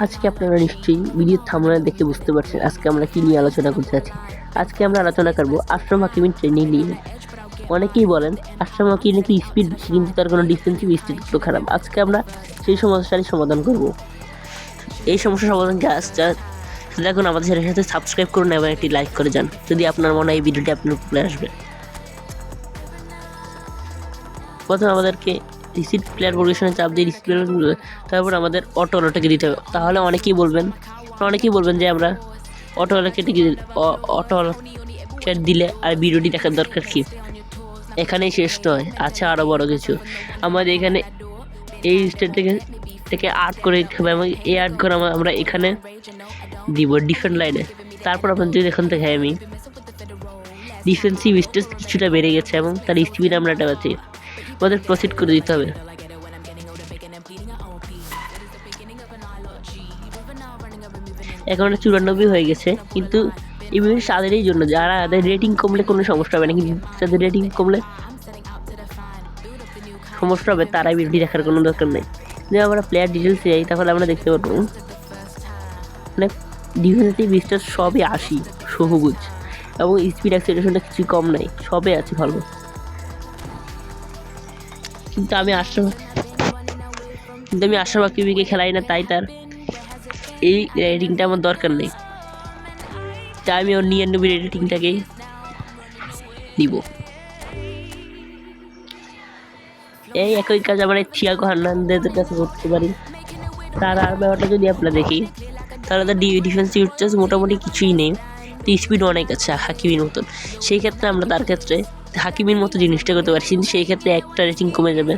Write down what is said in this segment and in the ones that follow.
আজকে আপনারা নিশ্চয়ই ভিডিওর থাম্বনেল দেখে বুঝতে পারছেন আজকে আমরা কি নিয়ে আলোচনা করতে যাচ্ছি। আজকে আমরা আলোচনা করব আশরাফ হাকিমের ট্রেনিং নিয়ে। অনেকেই বলেন আশরাফ হাকিম নাকি স্পিড বেশি, কিন্তু তার কোনো ডিফেন্সিভ স্ট্যাটিসও খারাপ। আজকে আমরা সেই সমস্যারই সমাধান করব। এই সমস্যার সমাধান দেখুন আমাদের সাথে সাবস্ক্রাইব করুন এবং একটি লাইক করে যান যদি আপনার মনে হয় এই ভিডিওটি আপনার উপরে আসবে। প্রথমে আমাদেরকে রিসিভ প্লেয়ার পজিশনে চাপ দিয়ে রিসিভ প্লেয়ার, তারপর আমাদের অটো ওয়ালাটাকে দিতে হবে। তাহলে অনেকেই বলবেন যে আমরা অটো ওয়ালাকে দিলে আর ভিডিওটি দেখার দরকার কি, এখানেই শেষ নয়, আছে আরও বড় কিছু। আমাদের এখানে এই স্টেট থেকে আর্ট করে দিতে হবে এবং এই আর্ট করে আমরা এখানে দিব ডিফেন্স লাইনে। তারপর আপনার যদি এখান থেকে আমি ডিফেন্সিভ স্টেজ কিছুটা বেড়ে গেছে এবং তার স্পিড আমরা এটা পাচ্ছি, আমাদের প্রসিড করে দিতে হবে। এখন 94 হয়ে গেছে, কিন্তু এই বিষয়টা তাদেরই জন্য যারা তাদের রেটিং কমলে কোনো সমস্যা হবে না, কিন্তু তাদের রেটিং কমলে সমস্যা হবে তারাই ভিডিওটি দেখার কোনো দরকার নেই। যদি আমরা প্লেয়ার ডিটেলসে যাই তাহলে আমরা দেখতে পারবো মানে ডিফেন্সিভ স্টেজ সবই 80 সবুজ এবং স্পিড অ্যাক্সিলারেশনটা কিছু কম নাই, সবে আছে ভালো। কিন্তু আমি আশরাফ হাকিমিকে খেলাই না, তাই তার এই রেটিংটা আমার দরকার নেই, তাই আমি ওর 99 রেটিংটাকেই দিব। এই একই কাজ আমরা থিয়াগো হার্নান্দেজের কাছে করতে পারি। তার আর ব্যাপারটা যদি আমরা দেখি তাহলে তার ডিফেন্সিভ চার্জ মোটামুটি কিছুই নেই, তো স্পিড অনেক আছে হাকিমের মতন। সেই ক্ষেত্রে আমরা তার ক্ষেত্রে হাকিমের মতো জিনিসটা করতে পারি, কিন্তু সেই ক্ষেত্রে একটা রেটিং কমে যাবে।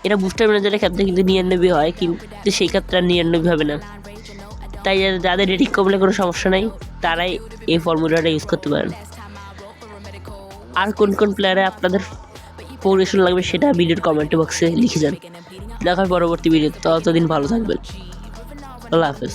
এটা বুস্টার ম্যানেজারের ক্ষেত্রে কিন্তু 99 হয়, কিন্তু সেই ক্ষেত্রে আর 99 হবে না। তাই যাদের রেটিং কমলে কোনো সমস্যা নাই তারাই এই ফর্মুলাটা ইউজ করতে পারেন। আর কোন কোন প্লেয়ারে আপনাদের পরিবেশন লাগবে সেটা ভিডিওর কমেন্ট বক্সে লিখে যান। দেখার পরবর্তী ভিডিও, ততদিন ভালো থাকবেন। আল্লাহ হাফেজ।